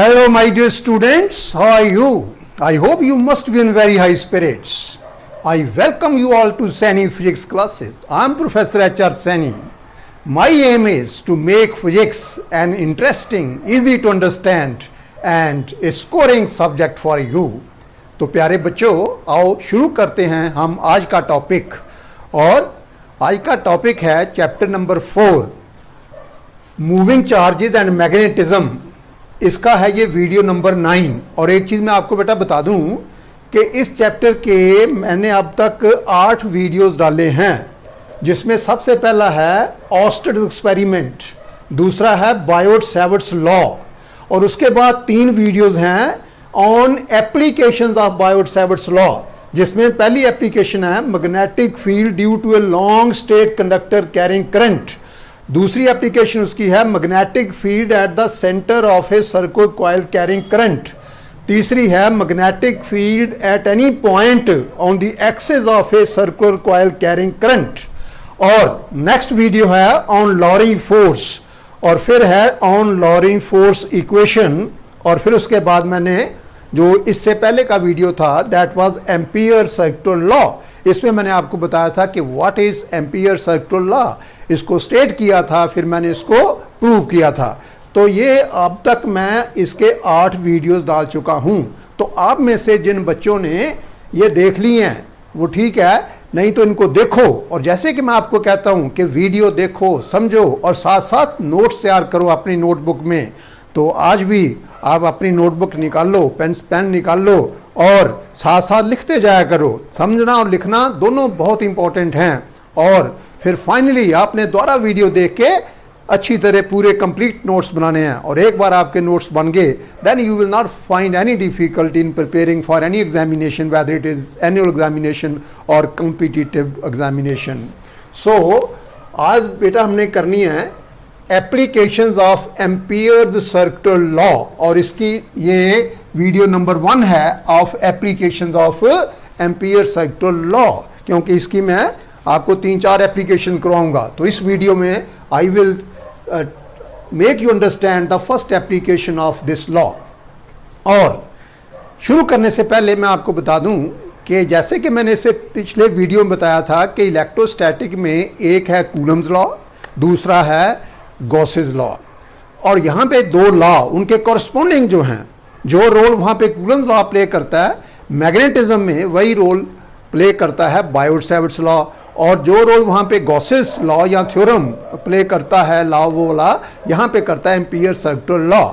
Hello, my dear students. How are you? I hope you must be in very high spirits. I welcome you all to Saini Physics classes. I am Professor H.R. Saini. My aim is to make physics an interesting, easy to understand and a scoring subject for you. तो प्यारे बच्चों, आओ शुरू करते हैं हम आज का टॉपिक। और आज का टॉपिक है chapter number 4, moving charges and magnetism. इसका है ये वीडियो नंबर 9। और एक चीज़ मैं आपको बेटा बता दूं कि इस चैप्टर के मैंने अब तक 8 वीडियोस डाले हैं, जिसमें सबसे पहला है ऑस्टेड एक्सपेरिमेंट, दूसरा है बायोट-सैवर्ट्स लॉ, और उसके बाद 3 वीडियोस हैं on applications of Biot Savart's law, जिसमें पहली एप्लीकेशन है magnetic field due to a long straight conductor carrying current. दूसरी एप्लीकेशन उसकी है magnetic field at the centre of a circular coil carrying current. तीसरी है magnetic field at any point on the axis of a circular coil carrying current. और next video है on Lorentz force, और फिर है on Lorentz force equation. और फिर उसके बाद मैंने जो इससे पहले का वीडियो था that was ampere circular law. इसमें मैंने आपको बताया था कि what is ampere circular law, इसको स्टेट किया था, फिर मैंने इसको प्रूव किया था। तो ये अब तक मैं इसके 8 वीडियोस डाल चुका हूं। तो आप में से जिन बच्चों ने ये देख लिए हैं वो ठीक है, नहीं तो इनको देखो। और जैसे कि मैं आपको कहता हूं कि वीडियो देखो, समझो और साथ साथ नोट्स तैयार करो अपनी नोटबुक में। तो आज भी आप अपनी नोटबुक निकाल लो, पेन निकाल लो और साथ साथ लिखते जाया करो। समझना और लिखना दोनों बहुत इंपॉर्टेंट हैं। और फिर फाइनली आपने दोबारा वीडियो देख के अच्छी तरह पूरे कंप्लीट नोट्स बनाने हैं। और एक बार आपके नोट्स बन गए then you will not find any difficulty in preparing for any examination, whether it is annual examination और कॉम्पिटिटिव एग्जामिनेशन। सो आज बेटा हमने करनी है applications of Ampere's circular law, और इसकी ये वीडियो नंबर 1 है of applications of Ampere circular law, क्योंकि इसकी मैं आपको 3-4 एप्लीकेशन करवाऊंगा। तो इस वीडियो में I will make you understand the first application of this law. और शुरू करने से पहले मैं आपको बता दूं कि जैसे कि मैंने इसे पिछले वीडियो में बताया था कि इलेक्ट्रोस्टैटिक में एक है कूलम्स लॉ, दूसरा है गॉसेस लॉ। और यहाँ पे 2 लॉ उनके कॉरस्पॉन्डिंग जो हैं, जो रोल वहाँ पे कूलम्स लॉ प्ले करता है मैग्नेटिज्म में, वही रोल प्ले करता है बायोट-सैवर्ट्स लॉ। और जो रोल वहाँ पे गॉसेस लॉ या थ्योरम प्ले करता है लॉ, वो वाला यहाँ पे करता है एम्पियर सर्कुलर लॉ।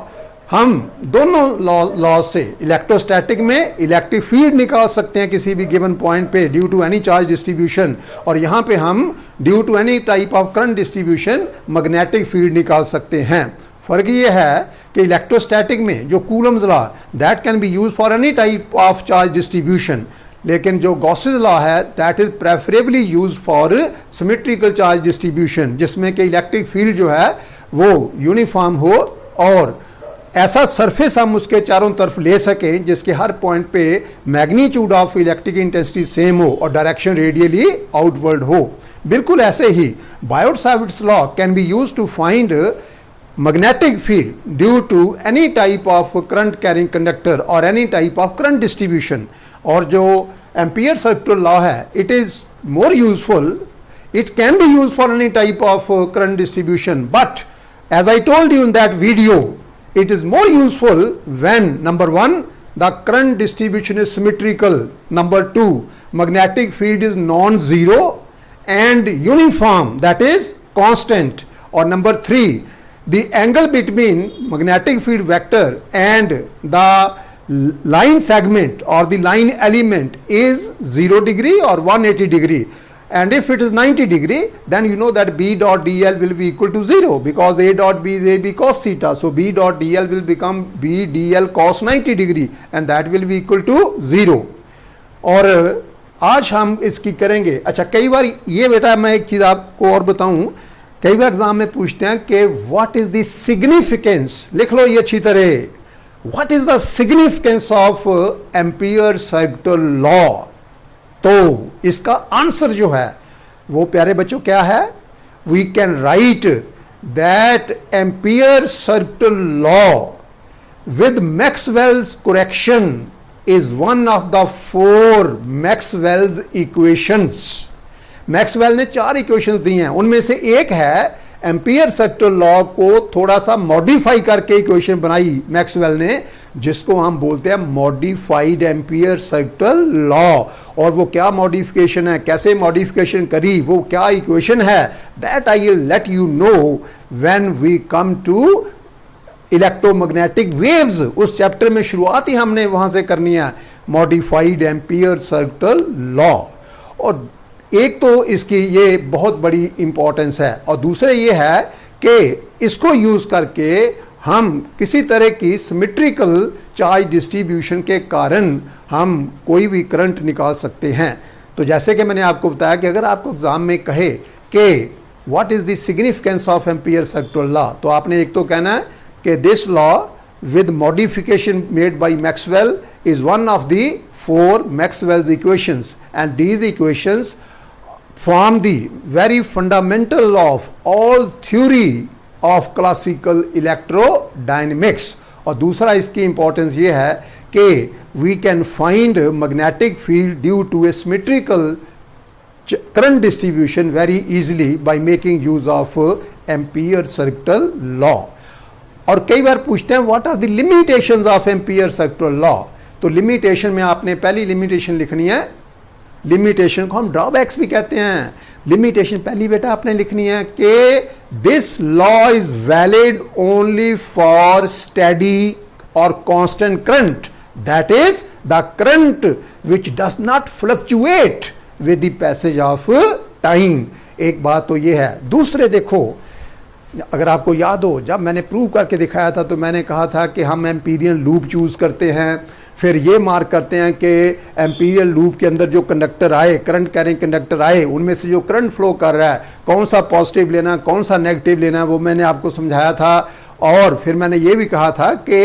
हम दोनों लॉ से इलेक्ट्रोस्टैटिक में इलेक्ट्रिक फील्ड निकाल सकते हैं किसी भी गिवन पॉइंट पे due to any charge distribution, और यहाँ पे हम due to any type of current distribution magnetic field निकाल सकते हैं। फर्क ये है कि इलेक्ट्रोस्टैटिक में जो Coulomb's law that can be use for any type of charge distribution, लेकिन जो गॉसेस लॉ है that is preferably use for symmetrical charge distribution, जिसमें कि इलेक्ट्रिक फील्ड जो है वो यूनिफॉर्म हो और ऐसा सरफेस हम उसके चारों तरफ ले सकें जिसके हर पॉइंट पे magnitude of electric intensity same हो और डायरेक्शन रेडियली आउटवर्ड हो। बिल्कुल ऐसे ही Biot Savart's law can be used to find magnetic field due to any type of current carrying conductor और any type of current distribution. और जो एम्पियर सर्कुलर लॉ है it is more useful, it can be use for any type of current distribution, but as I told you in that video, it is more useful when number 1 the current distribution is symmetrical, number 2 magnetic field is non-zero and uniform, that is constant, or number 3 the angle between magnetic field vector and the line segment or the line element is 0 degree or 180 degree. And if it is 90 degree, then you know that B dot dl will be equal to 0 because A dot B is AB cos theta. So B dot dl will become B dl cos 90 degree and that will be equal to 0. और आज हम इसकी करेंगे। अच्छा, कई बार ये बेटा मैं एक चीज़ आपको और बताऊं, कई बार एग्जाम में पूछते हैं कि व्हाट इज द सिग्निफिकेंस, लिख लो ये अच्छी तरह, what is the significance of Ampere circular law. तो इसका आंसर जो है वो प्यारे बच्चों क्या है, we can write that Ampere circular law with Maxwell's correction is one of the four Maxwell's equations. Maxwell ने 4 इक्वेशंस दी हैं, उनमें से एक है एम्पियर सर्किल लॉ को थोड़ा सा मॉडिफाई करके इक्वेशन बनाई मैक्सवेल ने, जिसको हम बोलते हैं मॉडिफाइड एम्पियर सर्किल लॉ। और वो क्या मॉडिफिकेशन है, कैसे मॉडिफिकेशन करी, वो क्या इक्वेशन है, that I will let you know when we come to electromagnetic waves. उस चैप्टर में शुरुआत ही हमने वहां से करनी है, मॉडिफाइड एम्पियर सर्किल लॉ। और एक तो इसकी ये बहुत बड़ी इंपॉर्टेंस है, और दूसरे ये है कि इसको यूज करके हम किसी तरह की सिमेट्रिकल चार्ज डिस्ट्रीब्यूशन के कारण हम कोई भी करंट निकाल सकते हैं। तो जैसे कि मैंने आपको बताया कि अगर आपको एग्जाम में कहे कि what is the significance of Ampere circle law, तो आपने एक तो कहना है कि this law with modification made by Maxwell is one of the 4 Maxwell's equations, and these equations form the very fundamental of all theory of classical electrodynamics। और दूसरा इसकी इंपॉर्टेंस ये है कि we can find magnetic field due to a symmetrical current distribution very easily by making use of Ampere circuit law। और कई बार पूछते हैं what are the limitations of Ampere circle law. तो लिमिटेशन में आपने पहली लिमिटेशन लिखनी है, लिमिटेशन को हम ड्रॉबैक्स भी कहते हैं। लिमिटेशन पहली बेटा आपने लिखनी है कि this law is valid only for steady और constant current, that is the current which does not fluctuate with the passage of time. एक बात तो ये है। दूसरे देखो, अगर आपको याद हो जब मैंने प्रूव करके दिखाया था तो मैंने कहा था कि हम एम्पीरियल लूप चूज करते हैं, फिर ये मार्क करते हैं कि एम्पीरियल लूप के अंदर जो कंडक्टर आए, करंट कैरिंग कंडक्टर आए, उनमें से जो करंट फ्लो कर रहा है कौन सा पॉजिटिव लेना है कौन सा नेगेटिव लेना है, वो मैंने आपको समझाया था। और फिर मैंने ये भी कहा था कि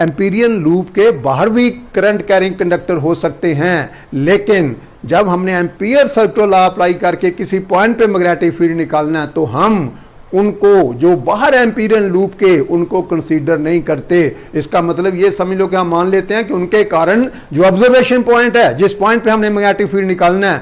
एम्पीरियल लूप के बाहर भी करंट कैरिंग कंडक्टर हो सकते हैं, लेकिन जब हमने एम्पियर सर्किल लॉ अप्लाई करके किसी पॉइंट पे मैग्नेटिक फील्ड निकालना है तो हम उनको जो बाहर एम्पीरियल लूप के उनको कंसीडर नहीं करते। इसका मतलब ये समझ लो कि हम मान लेते हैं कि उनके कारण जो ऑब्जर्वेशन पॉइंट है, जिस पॉइंट पे हमने मैग्नेटिक फील्ड निकालना है,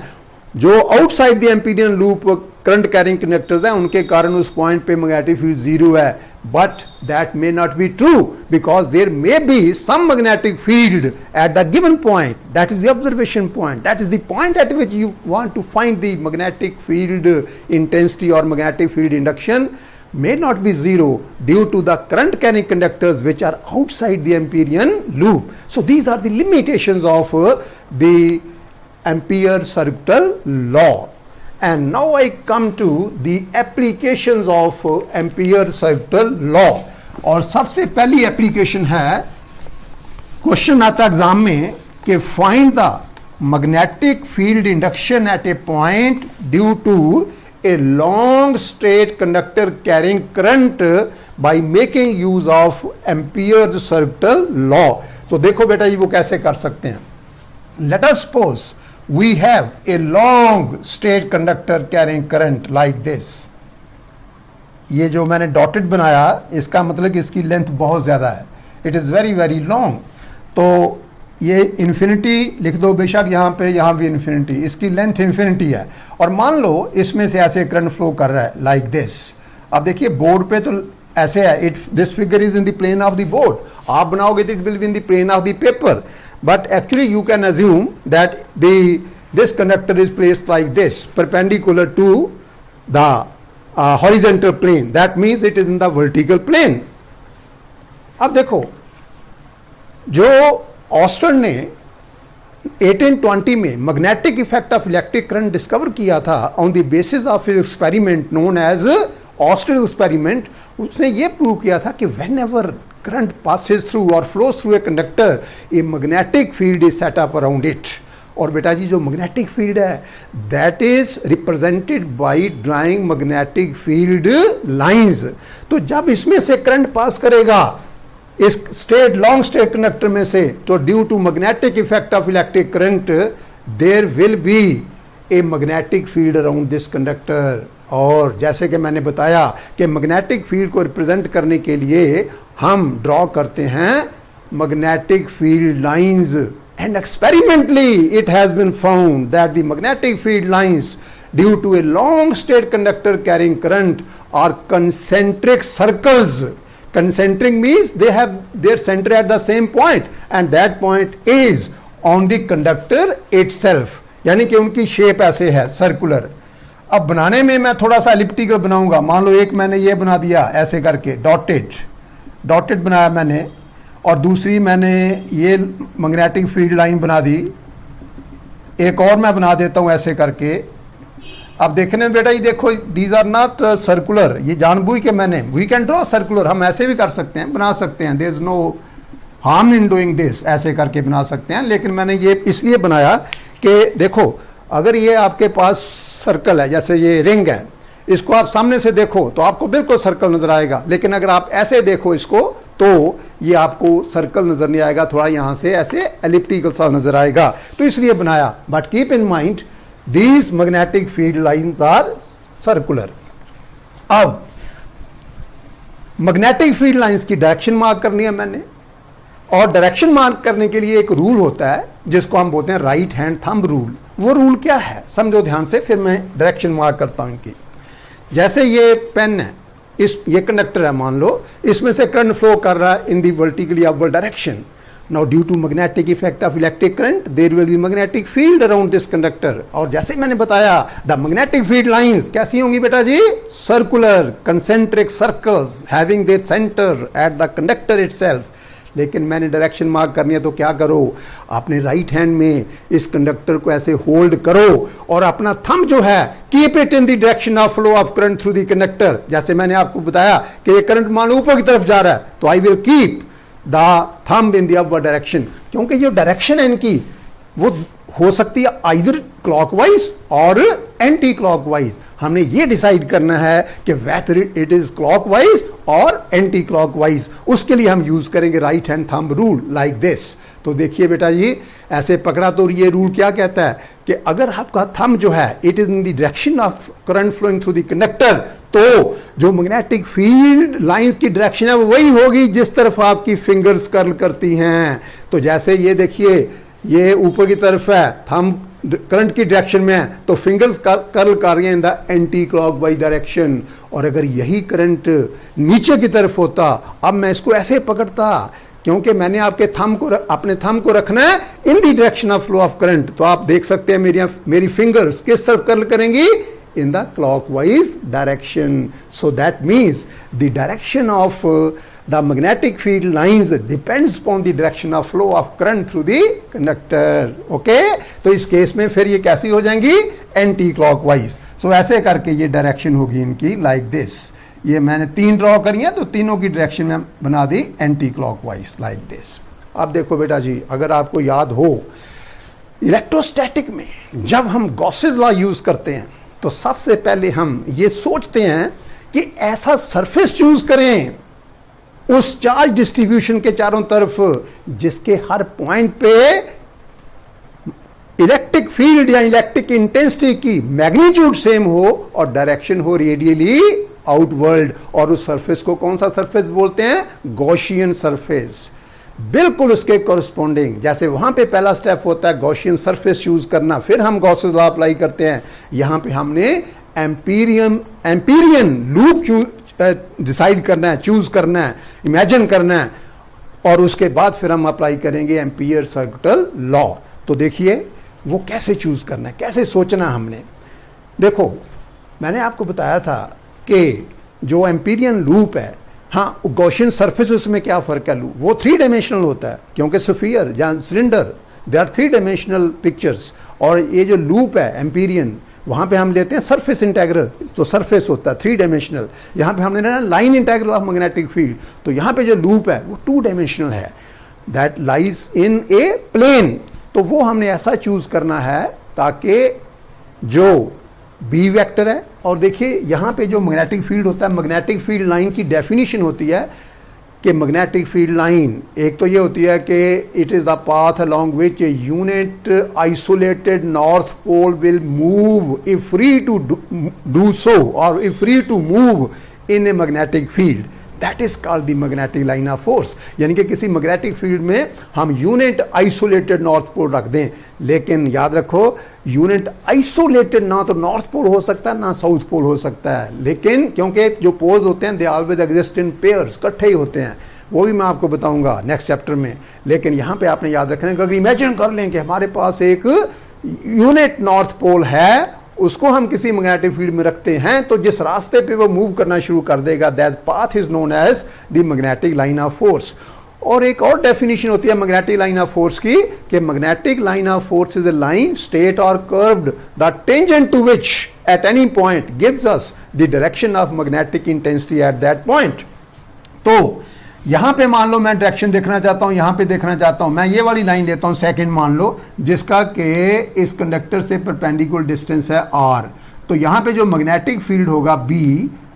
जो outside the Amperian loop current carrying conductors हैं, उनके कारण उस पॉइंट पे मैग्नेटिक फील्ड 0 है। But that may not be true because there may be some magnetic field at the given point, that is the observation point, that is the point at which you want to find the magnetic field intensity और magnetic field induction may not be 0 due to the current carrying conductors which are outside the Amperian loop. So these are the limitations of the Ampere circuit law. And now I come to the applications of Ampere circuit law. और सबसे पहली application है, question आता है exam में कि find the magnetic field induction at a point due to a long straight conductor carrying current by making use of Ampere's circuit law। तो देखो बेटा जी वो कैसे कर सकते हैं। Let us suppose we have a long straight conductor carrying current like this। ये जो मैंने डॉटेड बनाया इसका मतलब कि इसकी लेंथ बहुत ज़्यादा है, it is very very long. तो ये इन्फिनिटी लिख दो बेशक यहाँ पे, यहाँ भी इन्फिनिटी, इसकी लेंथ इन्फिनिटी है। और मान लो इसमें से ऐसे करंट फ्लो कर रहा है लाइक दिस। अब देखिए बोर्ड पे तो ऐसे है, it this figure is in the plane of the board, आप बनाओगे तो it will be in the plane of the paper, but actually you can assume that this conductor is placed like this perpendicular to the horizontal plane, that means it is in the vertical plane. अब देखो जो ऑस्टन ने 1820 में magnetic effect of electric current discover किया था on the basis of experiment known as ऑस्टन experiment, उसने ये प्रूव किया था कि whenever current passes through और flows through a conductor a magnetic field is set up around it. और बेटा जी जो मैग्नेटिक फील्ड है that is represented by drawing magnetic field lines. तो जब इसमें से करंट पास करेगा इस स्ट्रेट लॉन्ग स्ट्रेट कंडक्टर में से, तो due to magnetic effect of electric current there will be a magnetic field around this conductor. और जैसे कि मैंने बताया कि मैग्नेटिक फील्ड को रिप्रेजेंट करने के लिए हम ड्रॉ करते हैं magnetic field lines, and experimentally it has been found that the magnetic field lines due to a long straight conductor carrying current are concentric circles. Concentric means they have their center at the same point and that point is on the conductor itself. यानी कि उनकी shape ऐसे है circular. अब बनाने में मैं थोड़ा सा एलिप्टिकल बनाऊंगा। मान लो एक मैंने ये बना दिया ऐसे करके डॉटेड बनाया मैंने, और दूसरी मैंने ये मैग्नेटिक फील्ड लाइन बना दी। एक और मैं बना देता हूं ऐसे करके। अब देखने में बेटा ये देखो, दीज आर नॉट सर्कुलर, ये जानबूझ के मैंने, वी कैन ड्रॉ सर्कुलर, हम ऐसे भी कर सकते हैं, बना सकते हैं, there is no harm in doing this, ऐसे करके बना सकते हैं। लेकिन मैंने ये इसलिए बनाया कि देखो अगर ये आपके पास सर्कल है, जैसे ये रिंग है, इसको आप सामने से देखो तो आपको बिल्कुल सर्कल नजर आएगा, लेकिन अगर आप ऐसे देखो इसको तो ये आपको सर्कल नजर नहीं आएगा, थोड़ा यहां से ऐसे एलिप्टिकल सा नजर आएगा, तो इसलिए बनाया। But keep in mind these magnetic field lines are circular. अब मैग्नेटिक फील्ड लाइंस की डायरेक्शन मार्क करनी है मैंने, और डायरेक्शन मार्क करने के लिए एक रूल होता है जिसको हम बोलते हैं राइट हैंड थंब रूल। वो रूल क्या है समझो ध्यान से, फिर मैं डायरेक्शन मार्क करता हूं इनकी। जैसे ये पेन है, ये कंडक्टर है, मान लो इसमें से करंट फ्लो कर रहा है in the vertically upward direction. Now due to magnetic effect of electric current there will be magnetic field around this conductor। और जैसे मैंने बताया the magnetic field lines कैसी होंगी बेटा जी, circular concentric circles having their center at the conductor itself। लेकिन मैंने direction mark करनी है तो क्या करो, अपने राइट हैंड में इस कंडक्टर को ऐसे होल्ड करो और अपना थंब जो है keep it in the direction of flow of current through the conductor. जैसे मैंने आपको बताया कि ये करंट मान लो ऊपर की तरफ जा रहा है तो I will keep the thumb in the upward direction, क्योंकि ये डायरेक्शन है इनकी वो हो सकती है आइदर क्लॉकवाइज और एंटी क्लॉकवाइज। हमने ये डिसाइड करना है कि वेदर इट इज क्लॉकवाइज और एंटी क्लॉकवाइज, उसके लिए हम यूज करेंगे right hand thumb rule like this. तो देखिए बेटा ये ऐसे पकड़ा तो ये रूल क्या कहता है कि अगर आपका थंब जो है it is in the direction of current flowing through the conductor, तो जो मैग्नेटिक फील्ड लाइंस की डायरेक्शन है वो वही होगी जिस तरफ आपकी फिंगर्स कर्ल करती हैं। तो जैसे ये देखिए ये ऊपर की तरफ है, थंब करंट की डायरेक्शन में है, तो फिंगर्स कर्ल कर रही हैं इन द एंटी क्लॉकवाइज डायरेक्शन। और अगर यही करंट नीचे की तरफ होता, अब मैं इसको ऐसे पकड़ता, क्योंकि मैंने आपके थंब को अपने थंब को रखना है इन the direction of flow of current, तो आप देख सकते हैं मेरी फिंगर्स किस तरफ कर्ल करेंगी, in the clockwise direction. So that means the direction of the magnetic field lines depends upon the direction of flow of current through the conductor. Okay? तो इस केस में फिर ये कैसी हो जाएंगी, एंटी क्लॉकवाइज। सो ऐसे करके ये डायरेक्शन होगी इनकी लाइक दिस। ये मैंने 3 ड्रॉ करी है तो तीनों की डायरेक्शन में बना दी एंटी क्लॉकवाइज लाइक दिस। अब देखो बेटा जी, अगर आपको याद हो इलेक्ट्रोस्टैटिक में जब हम गॉसेस लॉ यूज करते हैं तो सबसे पहले हम ये सोचते हैं कि ऐसा सरफेस चूज करें उस चार्ज डिस्ट्रीब्यूशन के चारों तरफ जिसके हर पॉइंट पे इलेक्ट्रिक फील्ड या इलेक्ट्रिक इंटेंसिटी की मैग्नीट्यूड सेम हो और डायरेक्शन हो रेडियली आउटवर्ड। और उस सरफेस को कौन सा सरफेस बोलते हैं, गॉसियन सरफेस। बिल्कुल उसके कोरस्पॉन्डिंग, जैसे वहां पे पहला स्टेप होता है गॉसियन सरफेस चूज करना, फिर हम गॉसेस लॉ अप्लाई करते हैं। यहां पे हमने एम्पीरियन लूप डिसाइड करना है, चूज करना है, इमेजिन करना है, और उसके बाद फिर हम अप्लाई करेंगे एम्पीयर सर्किटल लॉ। तो देखिए वो कैसे चूज करना है, कैसे सोचना हमने। देखो मैंने आपको बताया था कि जो एम्पीरियन लूप है, हाँ गॉसियन सरफेस उसमें क्या फर्क है, लूप वो 3 डायमेंशनल होता है, क्योंकि स्फीयर या cylinder they are 3 dimensional pictures, और ये जो लूप है एम्पीरियन वहाँ पे हम लेते हैं सरफेस इंटेग्रल, तो सरफेस होता है 3 डायमेंशनल। यहाँ पे हमने लेना line integral of magnetic field, तो यहाँ पे जो लूप है वो 2 डायमेंशनल है, that lies in a plane. तो वो हमने ऐसा चूज करना है ताकि जो बी वेक्टर है, और देखिए यहाँ पे जो मैग्नेटिक फील्ड होता है, मैग्नेटिक फील्ड लाइन की डेफिनेशन होती है कि मैग्नेटिक फील्ड लाइन एक तो ये होती है कि it is the path along which a unit isolated north pole will move if free to do so और if free to move in a magnetic field. That is called the magnetic line of force. यानी कि किसी magnetic field में हम unit isolated north पोल रख दें, लेकिन याद रखो यूनिट आइसोलेटेड ना तो नॉर्थ पोल हो सकता है ना साउथ पोल हो सकता है, लेकिन क्योंकि जो पोल्स होते हैं they always exist in pairs, इकट्ठे ही होते हैं, वो भी मैं आपको बताऊंगा नेक्स्ट चैप्टर में। लेकिन यहाँ पे आपने याद रखना है कि अगर इमेजिन कर लें कि हमारे पास एक यूनिट नॉर्थ पोल है, उसको हम किसी मैग्नेटिक फील्ड में रखते हैं, तो जिस रास्ते पे वो मूव करना शुरू कर देगा that path is known as the magnetic line of force. और एक और डेफिनेशन होती है मैग्नेटिक लाइन ऑफ फोर्स की कि magnetic line of force is a line straight और curved the tangent to which at any point gives us the direction of magnetic intensity at that point. तो यहां पे मान लो मैं डायरेक्शन देखना चाहता हूं, यहां पे देखना चाहता हूं, मैं ये वाली लाइन लेता हूं सेकंड मान लो, जिसका के इस कंडक्टर से परपेंडिकुलर डिस्टेंस है r। तो यहां पे जो मैग्नेटिक फील्ड होगा B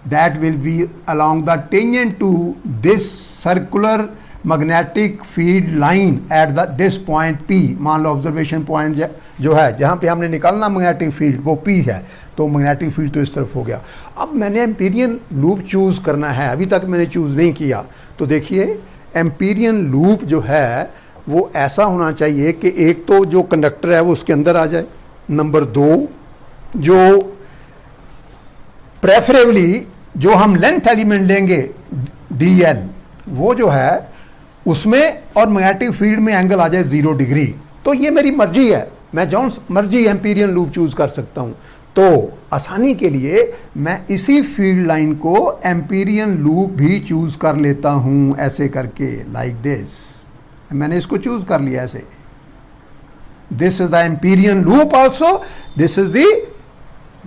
that will be along the tangent to this circular magnetic field line at this point P। मान लो ऑब्जर्वेशन पॉइंट जो है जहाँ पे हमने निकालना मैग्नेटिक फील्ड वो P है, तो मैग्नेटिक फील्ड तो इस तरफ हो गया। अब मैंने एम्पीरियन लूप चूज़ करना है, अभी तक मैंने चूज़ नहीं किया। तो देखिए एम्पीरियन लूप जो है वो ऐसा होना चाहिए कि एक तो जो कंडक्टर है वो उसके अंदर आ जाए, नंबर 2 जो प्रेफरेबली जो हम लेंथ एलिमेंट लेंगे DL वो जो है उसमें और मैग्नेटिक फील्ड में एंगल आ जाए 0 डिग्री। तो ये मेरी मर्जी है, मैं जो मर्जी एम्पीरियन लूप चूज कर सकता हूं। तो आसानी के लिए मैं इसी फील्ड लाइन को एम्पीरियन लूप भी चूज कर लेता हूं, ऐसे करके लाइक दिस। मैंने इसको चूज कर लिया ऐसे, this is the Amperian loop also, this is the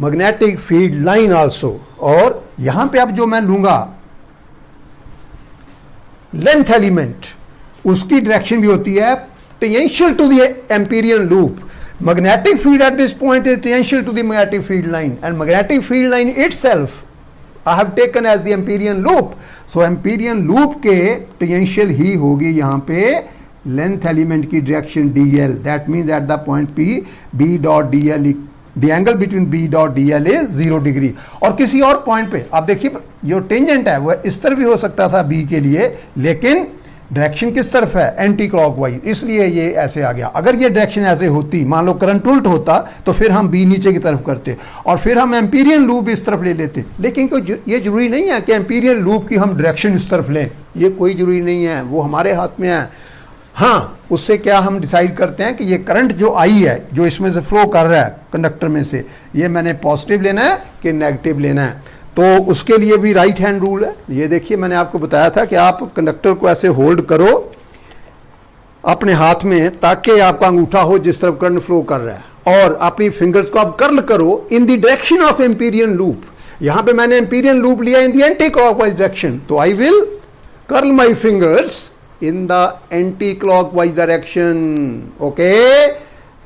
magnetic field line also. और यहां पे अब जो मैं लूंगा लेंथ एलिमेंट, उसकी डायरेक्शन भी होती है tangential to the Amperian loop. Magnetic field at this point is tangential to the magnetic field line and magnetic field line itself I have taken as the Amperian loop. So Amperian loop के tangential ही होगी यहां पे length element की direction DL। That means at the point P B dot DL the angle between B dot DL is 0 degree. और किसी और point पे आप देखिए जो टेंजेंट है वो इस तरफ भी हो सकता था B के लिए, लेकिन डायरेक्शन किस तरफ है एंटी क्लॉकवाइज, इसलिए ये ऐसे आ गया। अगर ये डायरेक्शन ऐसे होती, मान लो करंट उल्ट होता, तो फिर हम B नीचे की तरफ करते और फिर हम एम्पीरियन लूप इस तरफ ले लेते। लेकिन ये जरूरी नहीं है कि एम्पीरियन लूप की हम डायरेक्शन इस तरफ लें, ये कोई जरूरी नहीं है, वो हमारे हाथ में है। हाँ, उससे क्या हम डिसाइड करते हैं कि ये करंट जो आई है जो इसमें से फ्लो कर रहा है कंडक्टर में से, ये मैंने पॉजिटिव लेना है कि नेगेटिव लेना है। तो उसके लिए भी राइट हैंड रूल है। ये देखिए मैंने आपको बताया था कि आप कंडक्टर को ऐसे होल्ड करो अपने हाथ में ताकि आपका अंगूठा हो जिस तरफ करंट फ्लो कर रहा है, और अपनी फिंगर्स को आप कर्ल करो in the direction of Amperian loop. यहां पे मैंने एम्पीरियन लूप लिया in the anti clockwise direction, तो I will curl my fingers in the anti clockwise direction. Okay,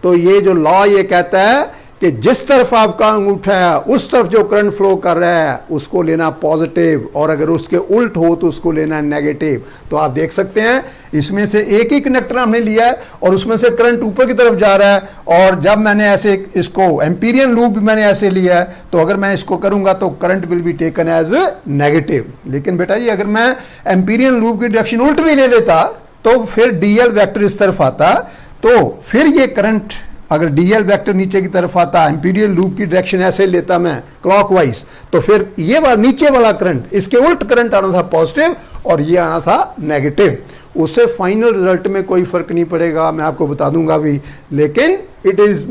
तो ये जो लॉ ये कहता है कि जिस तरफ आपका अंगूठा है उस तरफ जो करंट फ्लो कर रहा है उसको लेना पॉजिटिव, और अगर उसके उल्ट हो तो उसको लेना नेगेटिव। तो आप देख सकते हैं इसमें से एक ही कंडक्टर हमने लिया है और उसमें से करंट ऊपर की तरफ जा रहा है, और जब मैंने ऐसे इसको एम्पीरियन लूप भी मैंने ऐसे लिया है, तो अगर मैं इसको करूंगा तो current will be taken as negative. लेकिन बेटा जी अगर मैं एम्पीरियन लूप की डायरेक्शन उल्ट भी ले लेता तो फिर DL वेक्टर इस तरफ आता, तो फिर ये करंट अगर DL वेक्टर नीचे की तरफ आता, एम्पीरियन लूप की डायरेक्शन ऐसे लेता मैं क्लॉकवाइज, तो फिर ये वाला नीचे वाला करंट इसके उल्ट करंट आना था पॉजिटिव और ये आना था नेगेटिव। उससे फाइनल रिजल्ट में कोई फर्क नहीं पड़ेगा, मैं आपको बता दूंगा भी, लेकिन it is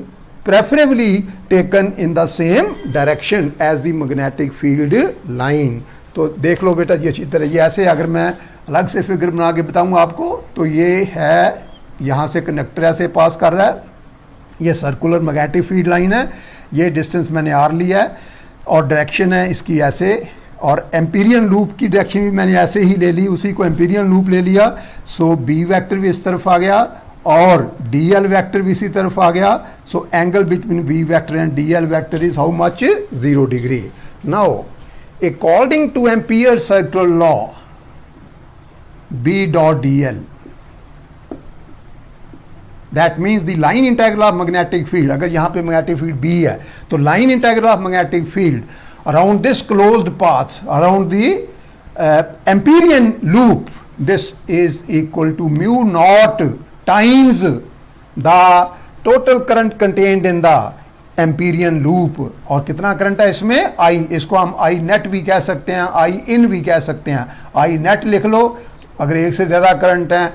preferably taken in the same direction as the magnetic field line. तो देख लो बेटा जी अच्छी तरह, ये ऐसे अगर मैं अलग से फिगर बना के बताऊंगा आपको, तो ये है यहाँ से कंडक्टर ऐसे पास कर रहा है, ये सर्कुलर मैग्नेटिक फील्ड लाइन है, ये डिस्टेंस मैंने R लिया है और डायरेक्शन है इसकी ऐसे, और एम्पीरियन लूप की डायरेक्शन भी मैंने ऐसे ही ले ली, उसी को एम्पीरियन लूप ले लिया। सो B वेक्टर भी इस तरफ आ गया और DL वेक्टर भी इसी तरफ आ गया। So angle between B vector and DL vector is how much 0 degree. Now according two ampere circular law B dot DL, that means the line integral of magnetic field, अगर यहाँ पे magnetic field B है तो line integral of magnetic field around this closed path, around the Empyrean loop, this is equal to mu naught times the total current contained in the Empyrean loop. और कितना current है इसमें? I, इसको हम I net भी कह सकते हैं, I in भी कह सकते हैं. I net लिख लो अगर एक से ज़्यादा करंट है,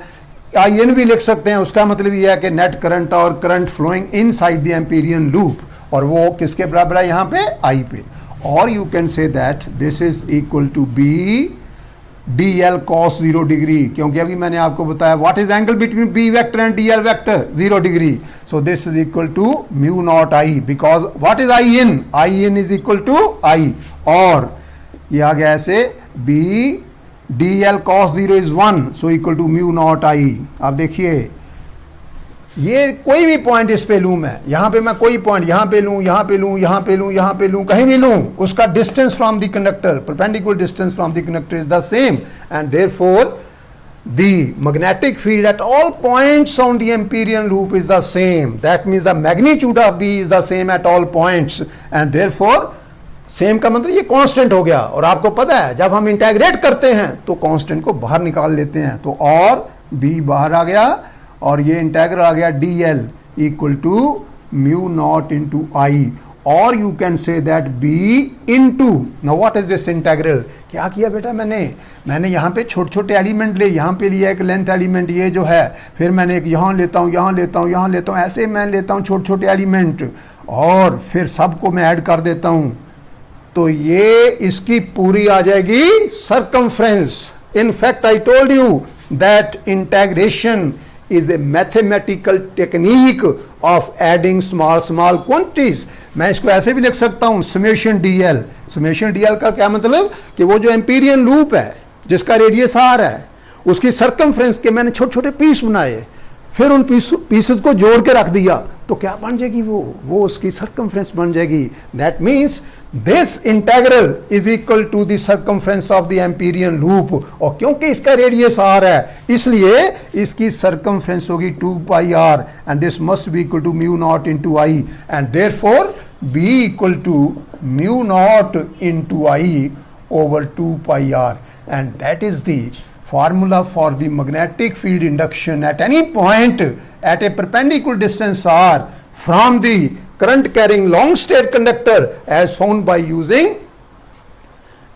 I in भी लिख सकते हैं. उसका मतलब यह है कि नेट करंट और current flowing inside the Amperian loop, और वो किसके बराबर है यहाँ पे? I पे. और you can say that this is equal to B D L cos 0 degree, क्योंकि अभी मैंने आपको बताया what is angle between B vector and D L vector? 0 degree. So this is equal to mu naught I, because what is I in? I in is equal to I, और ये आ गया ऐसे B D L cos 0 is 1, so equal to mu naught आई. आप देखिए ये कोई भी पॉइंट इस पे लूं मैं, यहां पे मैं कोई पॉइंट यहां पे लूं, यहां पे लूं, यहां पे लूं, यहां पे लूं, कहीं भी लूं, उसका distance from the conductor, perpendicular distance from the conductor is the same, and therefore the magnetic field at all points on the Empyrean loop is the same. That means the magnitude of B is the same at all points, and therefore same का मतलब ये constant हो गया. और आपको पता है जब हम इंटेग्रेट करते हैं तो कांस्टेंट को बाहर निकाल लेते हैं, तो और B बाहर आ गया और ये इंटेग्रल आ गया D L equal to mu naught into I, और you can say that B into. Now what is this integral? क्या किया बेटा मैंने यहाँ पे छोटे छोटे एलिमेंट ले, यहाँ पे लिया एक लेंथ एलिमेंट ये जो है, फिर मैंने एक यहाँ लेता हूँ, यहाँ लेता हूँ, यहाँ लेता हूँ, ऐसे मैं लेता हूँ छोटे छोटे एलिमेंट, और फिर सबको मैं ऐड कर देता हूँ, तो ये इसकी पूरी आ जाएगी circumference. In fact I told you that integration is a mathematical technique of adding small quantities. मैं इसको ऐसे भी लिख सकता हूँ summation dl. summation dl का क्या मतलब कि वो जो एम्पीरियन लूप है जिसका रेडियस r है, उसकी सर्कमफ्रेंस के मैंने छोटे छोटे पीस बनाए, फिर उन पीसेस को जोड़ के रख दिया, तो क्या बन जाएगी? वो उसकी सर्कमफ्रेंस बन जाएगी. That means this integral is equal to the circumference of the Amperian loop, और क्योंकि इसका रेडियस r है इसलिए इसकी सर्कमफ्रेंस होगी 2 pi r, and this must be equal to mu naught into I, and therefore b equal to mu naught into I over 2 pi r, and that is the formula for the magnetic field induction at any point at a perpendicular distance r from the current carrying long state conductor as found by using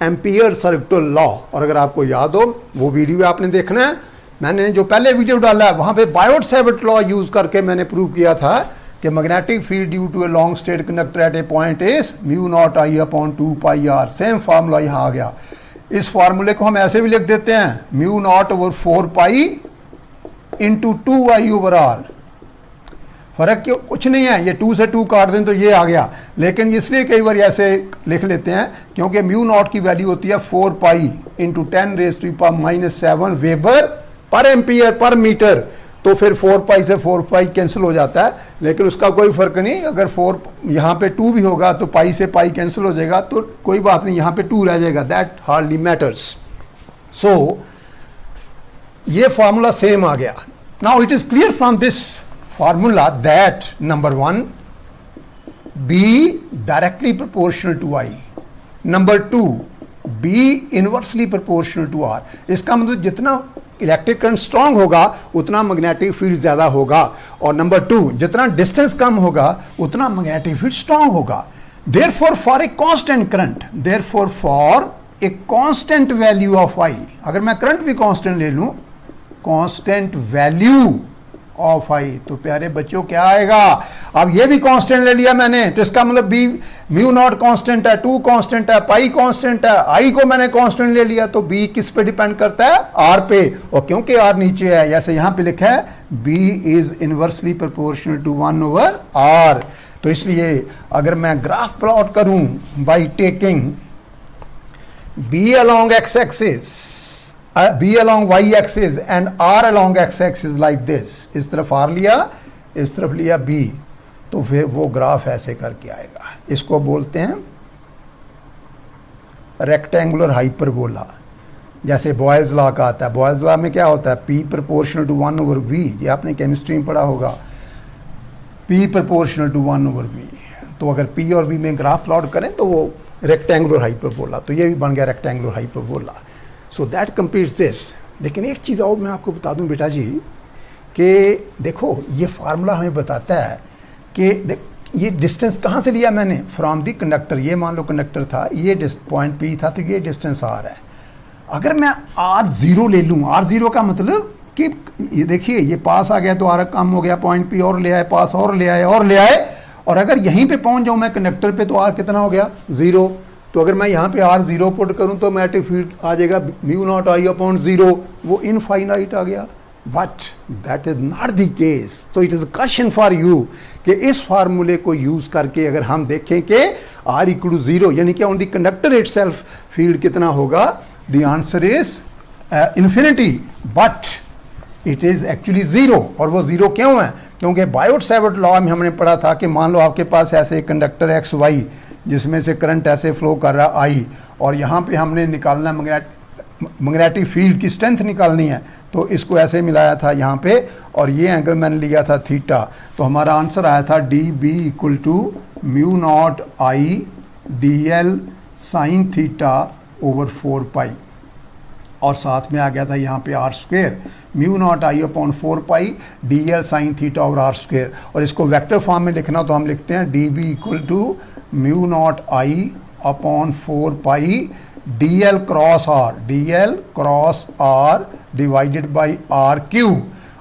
Ampere's circular law. और अगर आपको याद हो वो video आपने देखना है, मैंने जो पहले वीडियो डाला है वहां पे बायोट-सैवर्ट लॉ यूज करके मैंने प्रूव किया था कि magnetic field due to a long straight conductor at a point is mu naught I upon 2 pi r. Same formula यहाँ आ गया. इस फार्मूले को हम ऐसे भी लिख देते हैं mu naught over 4 pi into 2 I over r. फर्क क्यों? कुछ नहीं है, ये 2 से 2 काट दें तो ये आ गया, लेकिन इसलिए कई बार ऐसे लिख लेते हैं क्योंकि म्यू नॉट की वैल्यू होती है 4 pi into 10 raise to power -7 weber per ampere per metre, तो फिर 4 पाई से 4 पाई कैंसिल हो जाता है, लेकिन उसका कोई फर्क नहीं. अगर 4 यहाँ पे 2 भी होगा तो पाई से पाई कैंसिल हो जाएगा, तो कोई बात नहीं, यहाँ पे 2 रह जाएगा. That hardly matters. सो ये फार्मूला सेम आ गया. Now it is clear from this formula that number 1 B directly proportional to I, number 2 B inversely proportional to R. इसका मतलब जितना इलेक्ट्रिक करंट स्ट्रांग होगा उतना मैग्नेटिक फील्ड ज्यादा होगा, और नंबर 2 जितना डिस्टेंस कम होगा उतना मैग्नेटिक फील्ड स्ट्रांग होगा. Therefore for a constant current, therefore for a constant value of I, अगर मैं करंट भी कांस्टेंट ले लूं, कांस्टेंट वैल्यू ऑफ आई, तो प्यारे बच्चों क्या आएगा? अब ये भी कांस्टेंट ले लिया मैंने, तो इसका मतलब बी म्यू नॉट कांस्टेंट है, 2 कांस्टेंट है, पाई कांस्टेंट है, आई को मैंने कांस्टेंट ले लिया, तो बी किस पे डिपेंड करता है? आर पे. और क्योंकि आर नीचे है, जैसे यहां पे लिखा है B is inversely proportional to 1 over R, तो इसलिए अगर मैं ग्राफ प्लॉट करूं by taking B along X axis, B along y axis and R along x axis like this, इस तरफ R लिया, इस तरफ लिया B, तो फिर वो ग्राफ ऐसे करके आएगा. इसको बोलते हैं रेक्टेंगुलर हाइपरबोला. जैसे बॉयज लॉ का आता है, बॉयज लॉ में क्या होता है? P proportional to 1 over V, ये आपने केमिस्ट्री में पढ़ा होगा, P proportional to 1 over V. तो अगर P और V में ग्राफ प्लॉट करें तो वो रेक्टेंगुलर हाइपरबोला, तो ये भी बन गया rectangular hyperbola. So that completes this. लेकिन एक चीज़ और मैं आपको बता दूं बेटा जी कि देखो ये फार्मूला हमें बताता है कि ये डिस्टेंस कहाँ से लिया मैंने, फ्रॉम दी कंडक्टर। ये मान लो कंडक्टर था, ये पॉइंट पी था, तो ये डिस्टेंस आर है। अगर मैं R0 ले लूँ, R0 का मतलब कि ये देखिए ये पास आ गया तो आर कम हो गया, पॉइंट पी और ले आए, पास और ले आए और ले आए, और अगर यहीं पे पहुंच जाऊं मैं कंडक्टर पे तो आर कितना हो गया 0। तो अगर मैं यहाँ पे R0 पुट करूं तो मैग्नेटिक फील्ड आ जाएगा μ0I/0, वो इनफाइनाइट आ गया। But that is not the case. So it is a question for you कि इस फार्मूले को यूज करके अगर हम देखें कि R=0 यानी कि on the conductor itself field कितना होगा, the answer is infinity, but it is actually 0। और वो 0 क्यों है, क्योंकि बायोट-सैवर्ट लॉ में हमने पढ़ा था कि मान लो आपके पास ऐसे कंडक्टर एक्स वाई जिसमें से करंट ऐसे फ्लो कर रहा आई, और यहाँ पे हमने निकालना मैग्नेटिक फील्ड की स्ट्रेंथ निकालनी है, तो इसको ऐसे मिलाया था यहाँ पे, और ये एंगल मैंने लिया था थीटा। तो हमारा आंसर आया था DB = μ0I dl sin θ/4π, और साथ में आ गया था यहाँ पे r² μ0I/4π dl sin θ/r²। और इसको वेक्टर फॉर्म में लिखना तो हम लिखते हैं DB = μ0I/4π dl cross r divided by r³।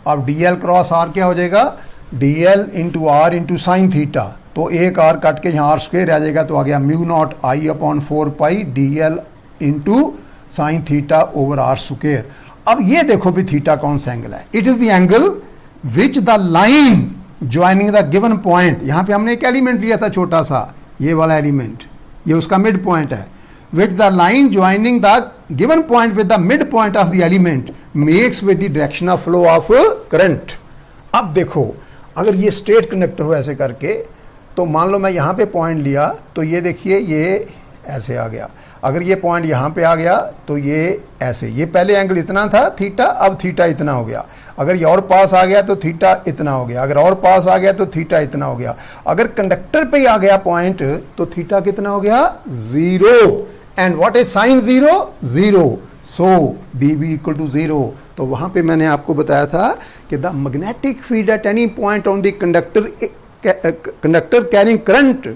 अब dl क्रॉस r क्या हो जाएगा, dl × r × sin θ, तो एक r कट के यहाँ r² आ जाएगा, तो आ गया μ0I/4π dl × sin θ/r²। अब ये देखो भी थीटा कौन सा एंगल है, it is the angle which the line joining the given point, यहाँ पे हमने एक एलिमेंट लिया था छोटा सा, ये वाला एलिमेंट, ये उसका मिड पॉइंट है, which the line joining the given point with the mid point of the element makes with the direction of flow of current. अब देखो अगर ये स्ट्रेट कंडक्टर हो ऐसे करके, तो मान लो मैं यहाँ पे पॉइंट लिया, तो ये देखिए ये ऐसे आ गया, अगर ये पॉइंट यहाँ पे आ गया तो ये ऐसे, ये पहले एंगल इतना था थीटा, अब थीटा इतना हो गया, अगर ये और पास आ गया तो थीटा इतना हो गया, अगर और पास आ गया तो थीटा इतना हो गया, अगर कंडक्टर पे आ गया पॉइंट तो थीटा कितना हो गया 0। And what is sine 0? So DB = 0। तो वहां पे मैंने आपको बताया था कि the magnetic field at any point on the conductor carrying current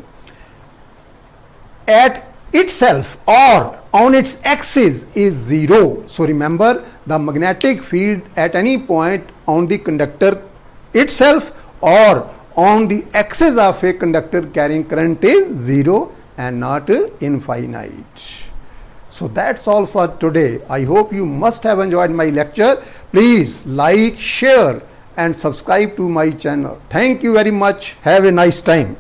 at itself or on its axis is 0. So remember, the magnetic field at any point on the conductor itself or on the axis of a conductor carrying current is 0 and not infinite. So that's all for today. I hope you must have enjoyed my lecture. Please like, share and subscribe to my channel. Thank you very much. Have a nice time.